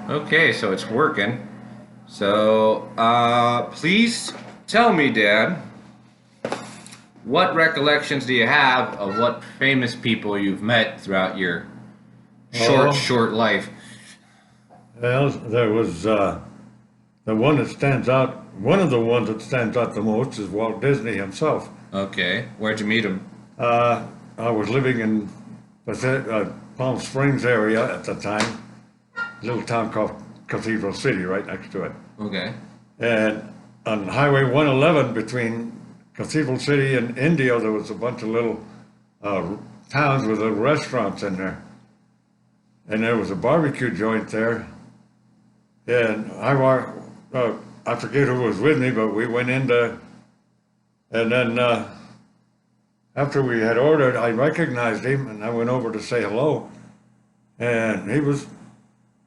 Okay, so it's working. So, please tell me, Dad, what recollections do you have of what famous people you've met throughout your Oh, short life? well, there was the one that stands out. One of the ones that stands out the most is Walt Disney himself. Okay, where'd you meet him? Uh, I was living in Palm Springs area at the time, a little town called Cathedral City, right next to it. Okay. And on Highway 111 between Cathedral City and Indio, there was a bunch of little uh, towns with little restaurants in there. And there was a barbecue joint there. And I forget who was with me, but we went into, and then after we had ordered, I recognized him and I went over to say hello. And he was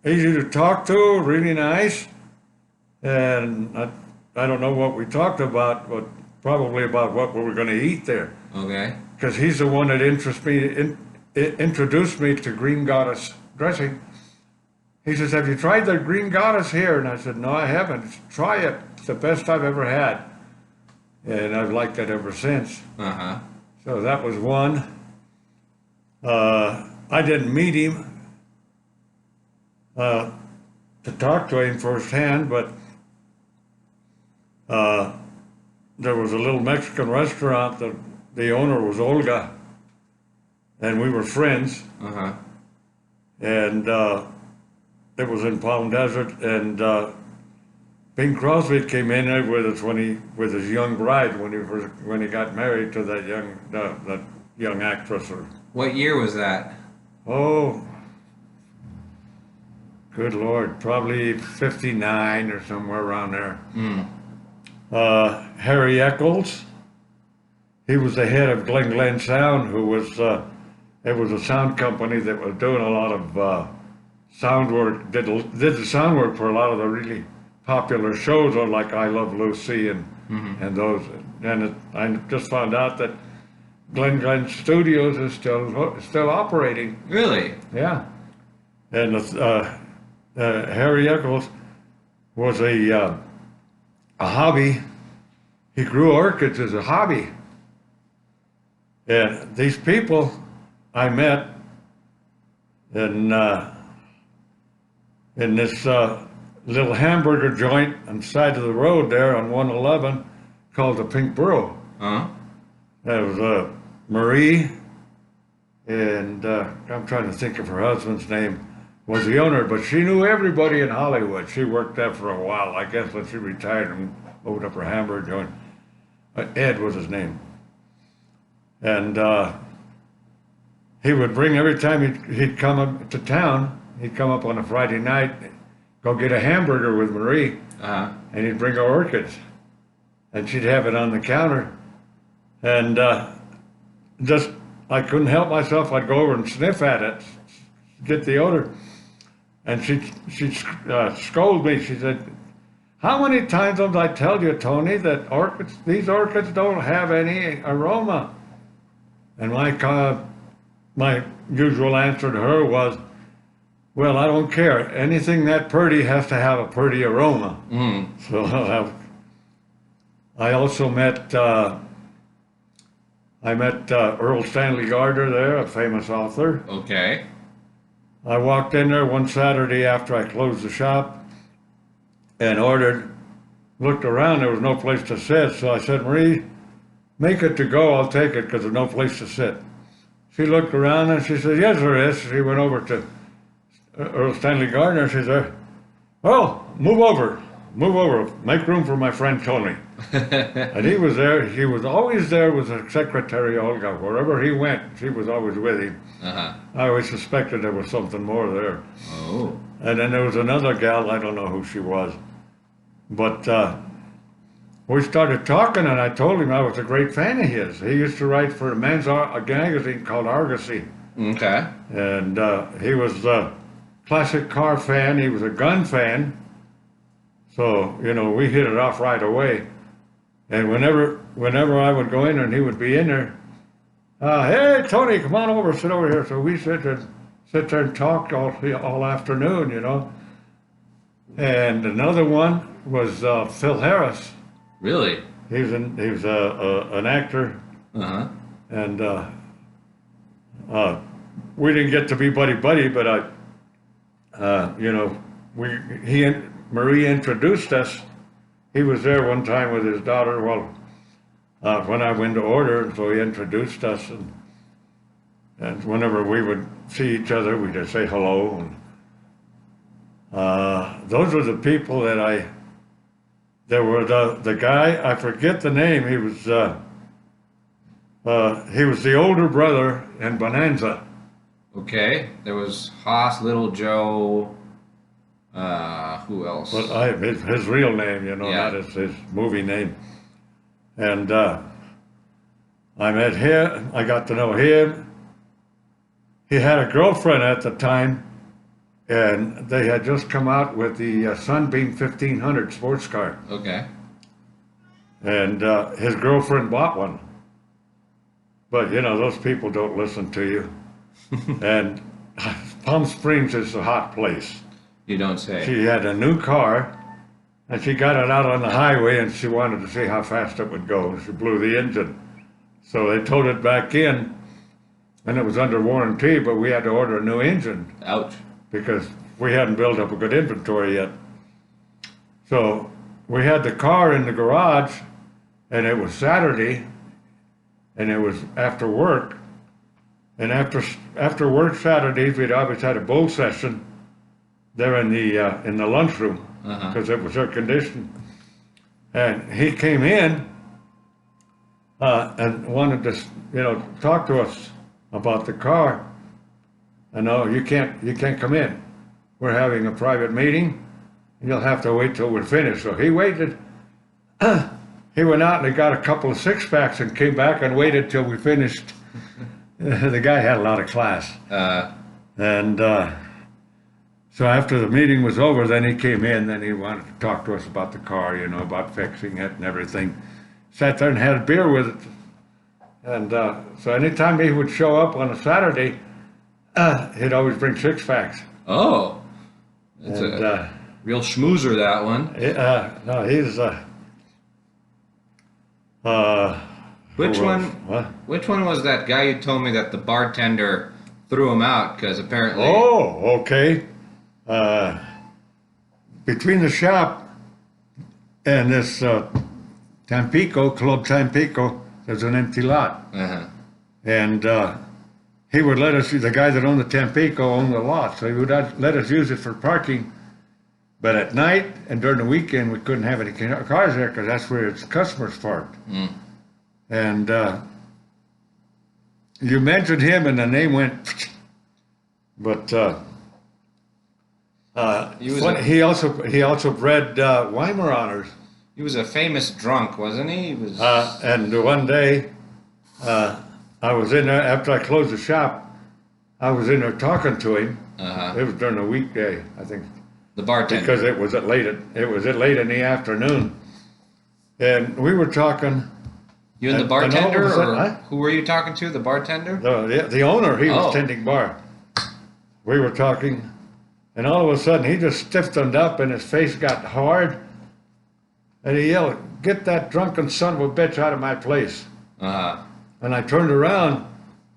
easy to talk to, really nice. And I don't know what we talked about, but probably about what we were going to eat there. Okay. Because he's the one that introduced me to Green Goddess dressing. He says, "Have you tried the Green Goddess here?" And I said, "No, I haven't. Try it. It's the best I've ever had." And I've liked it ever since. Uh huh. So that was one. I didn't meet him uh, to talk to him firsthand, but uh, there was a little Mexican restaurant that the owner was Olga, and we were friends. Uh huh. And it was in Palm Desert, and Bing Crosby came in there with us with his young bride when he got married to that young actress. What year was that? Oh, good Lord, probably 59 or somewhere around there. Hmm. Harry Eccles, he was the head of Glen Sound, who was it was a sound company that was doing a lot of sound work. Did the sound work for a lot of the really popular shows, on like I Love Lucy Mm-hmm. and those. And I just found out that Glen Studios is still operating. Really? Yeah, and Harry Eccles was a hobby. He grew orchids as a hobby, and these people I met in this little hamburger joint on the side of the road there on 111 called the Pink Burro. Huh? That was Marie, and I'm trying to think of her husband's name, was the owner, but she knew everybody in Hollywood. She worked there for a while, I guess, when she retired and opened up her hamburger joint. Ed was his name. And he would bring, every time he'd come up to town, he'd come up on a Friday night, go get a hamburger with Marie, Uh huh. and he'd bring her orchids. And she'd have it on the counter. And just, I couldn't help myself. I'd go over and sniff at it, get the odor. And she'd scold me. She said, "How many times did I tell you, Tony, that these orchids don't have any aroma?" And my usual answer to her was, "Well, I don't care. Anything that pretty has to have a pretty aroma." Mm. So I also met Earl Stanley Gardner there, a famous author. Okay. I walked in there one Saturday after I closed the shop and ordered, looked around, there was no place to sit. So I said, "Marie, make it to go, I'll take it because there's no place to sit." She looked around and she said, "Yes, there is." She went over to Earl Stanley Gardner. She said, "Well, move over, make room for my friend Tony." And he was there. He was always there with his secretary Olga. Wherever he went, she was always with him. Uh huh. I always suspected there was something more there. Oh. And then there was another gal, I don't know who she was, but we started talking, and I told him I was a great fan of his. He used to write for a a magazine called Argosy, Okay. and he was a classic car fan. He was a gun fan, so we hit it off right away. And whenever I would go in there and he would be in there, "Hey Tony, come on over, sit over here." So we sit there and talk all afternoon. And another one was Phil Harris. Really? He was an actor, Uh-huh. and uh, we didn't get to be buddy buddy, but you know, we Marie introduced us. He was there one time with his daughter. Well, when I went to order, and so he introduced us, and whenever we would see each other, we'd just say hello. And those were the people that I. There were the guy, I forget the name. He was the older brother in Bonanza. Okay. There was Haas, Little Joe. Who else? But his real name, you know, Yeah. not his movie name. And I met him. I got to know him. He had a girlfriend at the time, and they had just come out with the Sunbeam 1500 sports car. Okay. And his girlfriend bought one. But, you know, those people don't listen to you. And Palm Springs is a hot place. You don't say. She had a new car, and she got it out on the highway, and she wanted to see how fast it would go. She blew the engine. So they towed it back in, and it was under warranty, but we had to order a new engine Ouch. because we hadn't built up a good inventory yet. So we had the car in the garage, and it was Saturday, and it was after work. And after work Saturdays, we'd always had a bull session there in the lunchroom Uh-huh. because it was air conditioned. And he came in and wanted to, you know, talk to us about the car. And no, you can't come in. We're having a private meeting. You'll have to wait till we're finished. So he waited. He went out and he got a couple of six-packs and came back and waited till we finished. The guy had a lot of class. And so after the meeting was over, then he came in, then he wanted to talk to us about the car, you know, about fixing it and everything. Sat there and had a beer with it. And so anytime he would show up on a Saturday, he'd always bring six-packs. Oh. That's And a real schmoozer, that one. no, he's Which who one? else? What? Which one was that guy you told me that the bartender threw him out because apparently? Oh, okay. Between the shop and this Tampico, Club Tampico, there's an empty lot. Uh-huh. And he would let us, the guy that owned the Tampico owned the lot, so he would let us use it for parking. But at night and during the weekend, we couldn't have any cars there because that's where its customers parked. Mm. And you mentioned him and the name went, but He was funny, he also bred Weimaraners. He was a famous drunk, wasn't he? He was. And one day, I was in there after I closed the shop. I was in there talking to him. Uh-huh. It was during a weekday, I think, The bartender. because it was at late in the afternoon, and we were talking. You and the and all of a bartender, sudden- or huh? who were you talking to? The bartender? The owner, he Oh. was tending bar. We were talking, and all of a sudden he just stiffened up and his face got hard, and he yelled, "Get that drunken son of a bitch out of my place!" Uh-huh. And I turned around,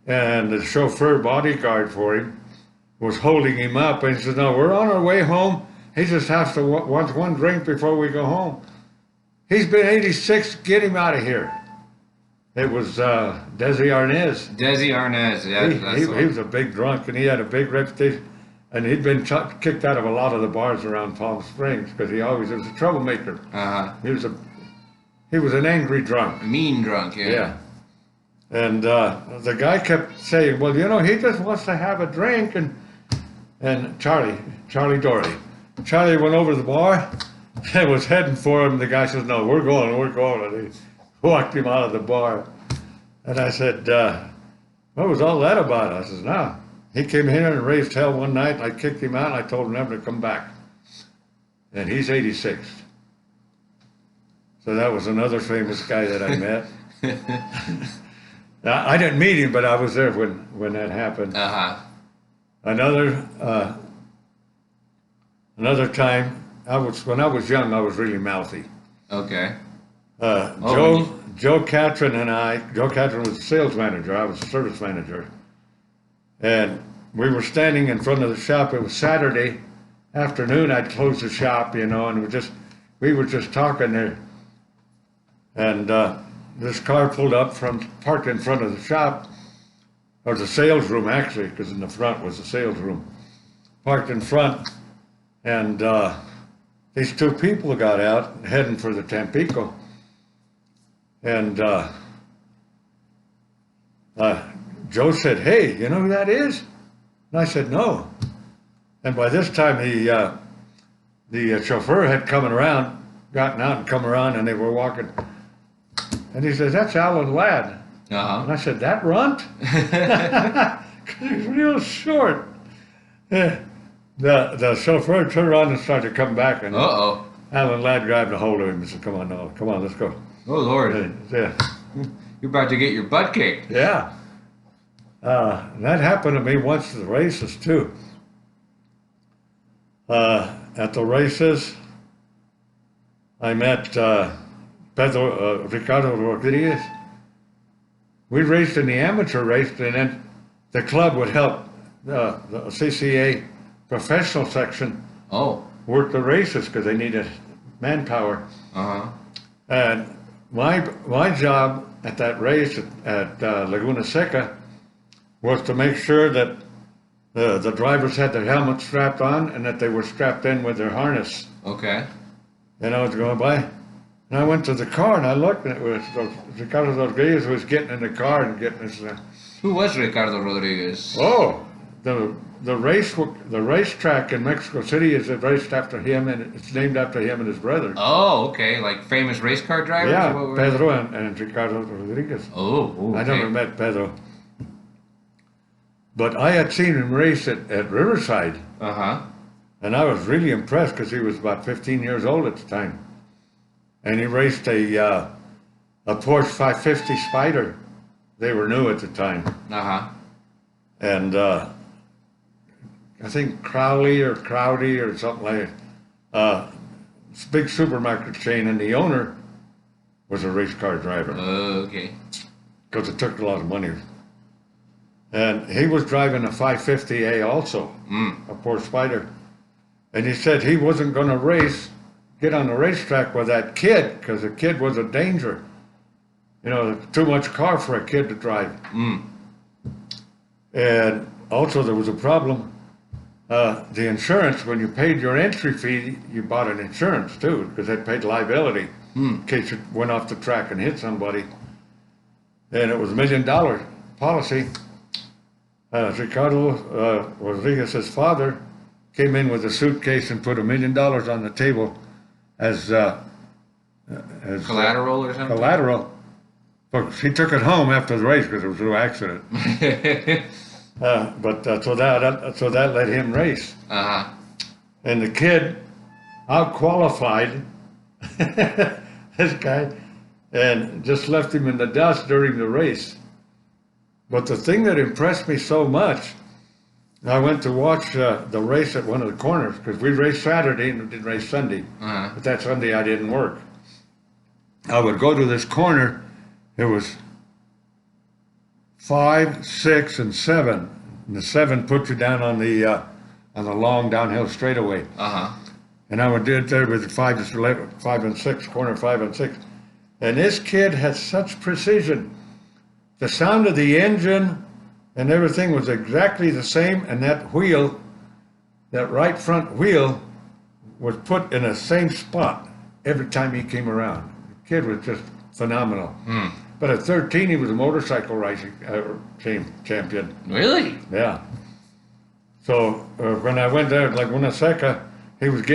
and the chauffeur bodyguard for him was holding him up, and he said, "No, we're on our way home. He just has to want one drink before we go home. He's been 86. Get him out of here." It was Desi Arnaz. Desi Arnaz. Yeah, that's He the one. was a big drunk, and he had a big reputation. And he'd been kicked out of a lot of the bars around Palm Springs because he always was a troublemaker. Uh-huh. He was an angry drunk. Mean drunk, yeah. Yeah. And the guy kept saying, "Well, you know, he just wants to have a drink." And Charlie Doherty. Charlie went over to the bar and was heading for him. The guy says, "No, we're going. And he walked him out of the bar. And I said, "What was all that about?" I says, "No. He came in here and raised hell one night, and I kicked him out, and I told him never to come back." And he's 86. So that was another famous guy that I met. Now, I didn't meet him, but I was there when that happened. Uh-huh. Another time, when I was young, I was really mouthy. Okay. Joe Catron and Joe Catron was the sales manager. I was the service manager. And we were standing in front of the shop. It was Saturday afternoon. I'd closed the shop, and we were just talking there. And this car pulled up parked in front of the shop, or the sales room actually, because in the front was the sales room. Parked in front, and these two people got out heading for the Tampico. And Joe said, "Hey, you know who that is?" And I said, "No." And by this time, the chauffeur had gotten out and come around, and they were walking. And he says, "That's Alan Ladd." Uh-huh. And I said, "That runt?" Because he's real short. Yeah. The chauffeur turned around and started to come back, and Uh-oh. Alan Ladd grabbed a hold of him and said, "Come on, no, come on, let's go." Oh, Lord. Yeah. You're about to get your butt kicked. Yeah. That happened to me once at the races, too. At the races, I met Ricardo Rodriguez. We raced in the amateur race, and then the club would help the CCA professional section work the races because they needed manpower. Uh-huh. And my job at that race at Laguna Seca was to make sure that the drivers had their helmets strapped on and that they were strapped in with their harness. Okay. And I was going by, and I went to the car and I looked, and it was Ricardo Rodriguez was getting in the car and getting his. Who was Ricardo Rodriguez? Oh, the racetrack in Mexico City is raised after him, and it's named after him and his brother. Oh, okay. Like famous race car drivers? Yeah, Or what Pedro and Ricardo Rodriguez. Oh, okay. I never met Pedro. But I had seen him race at Riverside, Uh-huh. and I was really impressed because he was about 15 years old at the time. And he raced a Porsche 550 Spider. They were new at the time. Uh-huh. And I think Crowley or something like that. It's a big supermarket chain, and the owner was a race car driver Okay. because it took a lot of money. And he was driving a 550A also, a Porsche Spider. And he said he wasn't going to get on the racetrack with that kid because the kid was a danger. Too much car for a kid to drive. And also there was a problem. The insurance, when you paid your entry fee, you bought an insurance too, because they paid liability in case you went off the track and hit somebody. And it was $1 million policy. Ricardo Rodriguez's father came in with a suitcase and put $1 million on the table as Collateral or something? collateral. But he took it home after the race because it was a accident. So that let him race. Uh-huh. And the kid out-qualified this guy and just left him in the dust during the race. But the thing that impressed me so much, I went to watch the race at one of the corners because we raced Saturday and we didn't race Sunday. Uh-huh. But that Sunday I didn't work. I would go to this corner. It was 5, 6, and 7. And the 7 put you down on the long downhill straightaway. Uh-huh. And I would do it there with 5 and 6, corner 5 and 6. And this kid had such precision. The sound of the engine and everything was exactly the same, and that wheel, that right front wheel, was put in the same spot every time he came around. The kid was just phenomenal. But at 13, he was a motorcycle racing champion. Really? Yeah. So when I went there, like Laguna Seca, he was getting